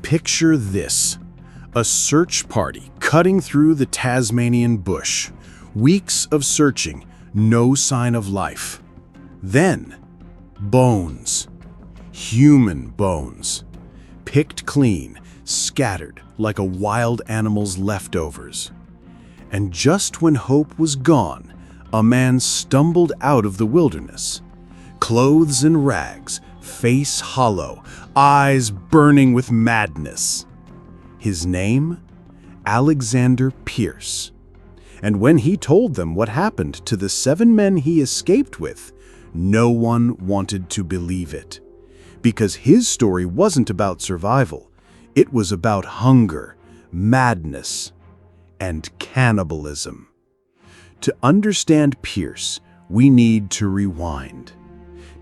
Picture this: a search party cutting through the Tasmanian bush. Weeks of searching, no sign of life. Then, bones. Human bones. Picked clean, scattered like a wild animal's leftovers. And just when hope was gone, a man stumbled out of the wilderness. Clothes in rags, face hollow, eyes burning with madness. His name? Alexander Pearce. And when he told them what happened to the 7 men he escaped with, no one wanted to believe it. Because his story wasn't about survival. It was about hunger, madness, and cannibalism. To understand Pearce, we need to rewind.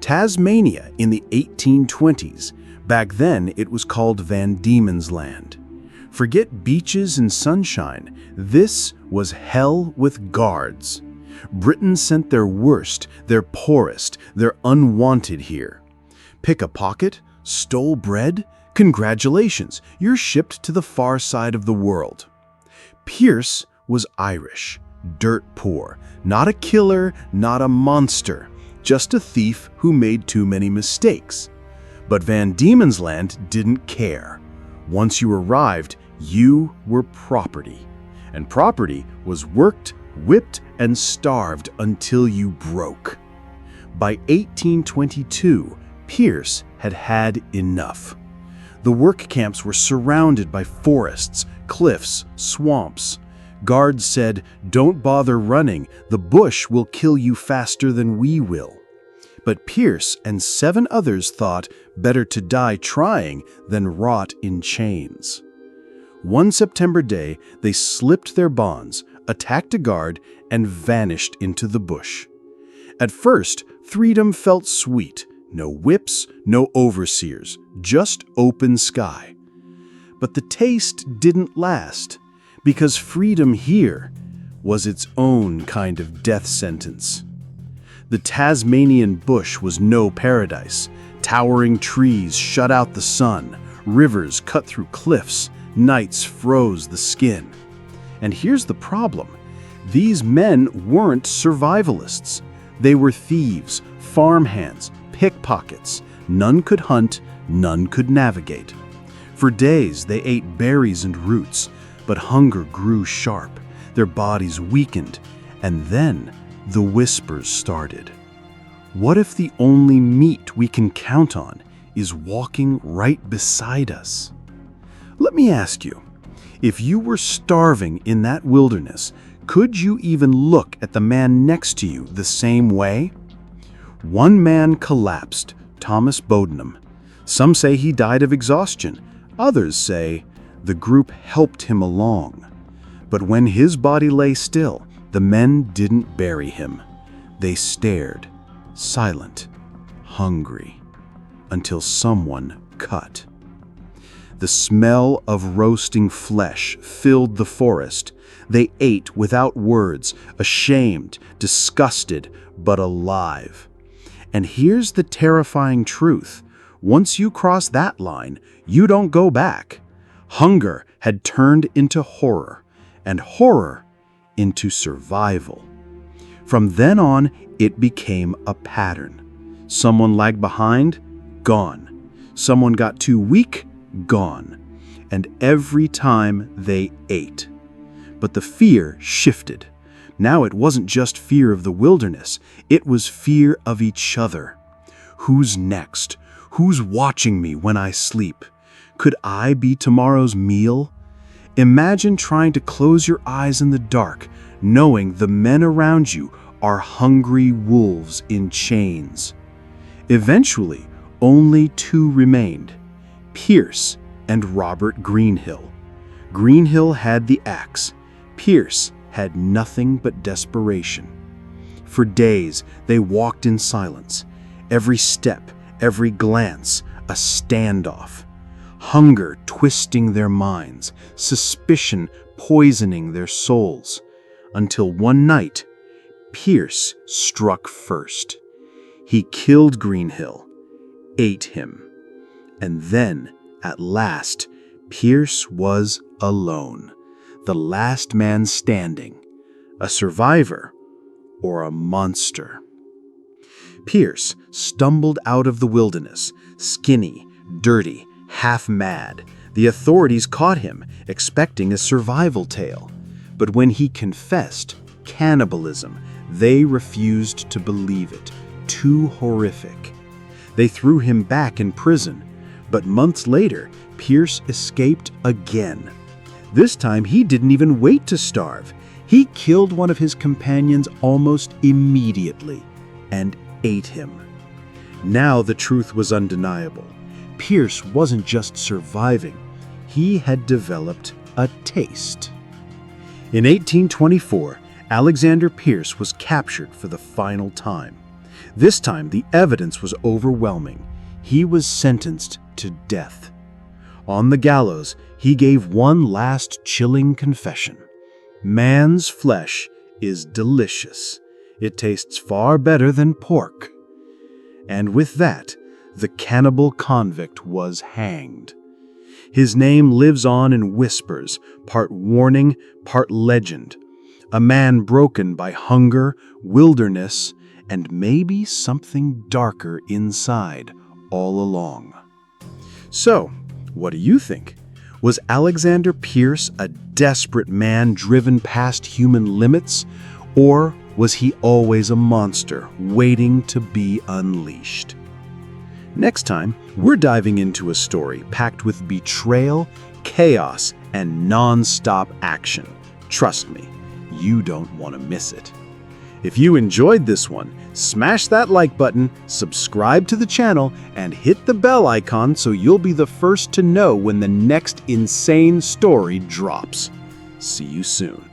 Tasmania in the 1820s, back then it was called Van Diemen's Land. Forget beaches and sunshine, this was hell with guards. Britain sent their worst, their poorest, their unwanted here. Pick a pocket, stole bread? Congratulations, you're shipped to the far side of the world. Pearce was Irish, dirt poor, not a killer, not a monster, just a thief who made too many mistakes. But Van Diemen's Land didn't care. Once you arrived, you were property. And property was worked, whipped, and starved until you broke. By 1822, Pearce had had enough. The work camps were surrounded by forests, cliffs, swamps. Guards said, "Don't bother running, the bush will kill you faster than we will." But Pearce and 7 others thought better to die trying than rot in chains. One September day, they slipped their bonds, attacked a guard, and vanished into the bush. At first, freedom felt sweet. No whips, no overseers, just open sky. But the taste didn't last, because freedom here was its own kind of death sentence. The Tasmanian bush was no paradise. Towering trees shut out the sun, rivers cut through cliffs, nights froze the skin. And here's the problem. These men weren't survivalists. They were thieves, farmhands, pickpockets. None could hunt, none could navigate. For days they ate berries and roots, but hunger grew sharp, their bodies weakened, and then the whispers started. What if the only meat we can count on is walking right beside us? Let me ask you, if you were starving in that wilderness, could you even look at the man next to you the same way? One man collapsed, Thomas Bodenham. Some say he died of exhaustion. Others say the group helped him along. But when his body lay still, the men didn't bury him. They stared, silent, hungry, until someone cut. The smell of roasting flesh filled the forest. They ate without words, ashamed, disgusted, but alive. And here's the terrifying truth. Once you cross that line, you don't go back. Hunger had turned into horror, and horror into survival. From then on, it became a pattern. Someone lagged behind, gone. Someone got too weak, gone. And every time they ate. But the fear shifted. Now it wasn't just fear of the wilderness, it was fear of each other. Who's next? Who's watching me when I sleep? Could I be tomorrow's meal? Imagine trying to close your eyes in the dark, knowing the men around you are hungry wolves in chains. Eventually, only 2 remained, Pearce and Robert Greenhill. Greenhill had the axe. Pearce had nothing but desperation. For days, they walked in silence. Every step, every glance, a standoff. Hunger twisting their minds, suspicion poisoning their souls. Until one night, Pearce struck first. He killed Greenhill, ate him. And then, at last, Pearce was alone, the last man standing, a survivor or a monster. Pearce stumbled out of the wilderness, skinny, dirty, half-mad. The authorities caught him, expecting a survival tale. But when he confessed cannibalism, they refused to believe it. Too horrific. They threw him back in prison, but months later, Pearce escaped again. This time, he didn't even wait to starve. He killed one of his companions almost immediately and ate him. Now the truth was undeniable. Pearce wasn't just surviving. He had developed a taste. In 1824, Alexander Pearce was captured for the final time. This time, the evidence was overwhelming. He was sentenced to death. On the gallows, he gave one last chilling confession. Man's flesh is delicious. It tastes far better than pork. And with that, the cannibal convict was hanged. His name lives on in whispers, part warning, part legend. A man broken by hunger, wilderness, and maybe something darker inside all along. So, what do you think? Was Alexander Pearce a desperate man driven past human limits, or was he always a monster waiting to be unleashed? Next time, we're diving into a story packed with betrayal, chaos, and non-stop action. Trust me, you don't want to miss it. If you enjoyed this one, smash that like button, subscribe to the channel, and hit the bell icon so you'll be the first to know when the next insane story drops. See you soon.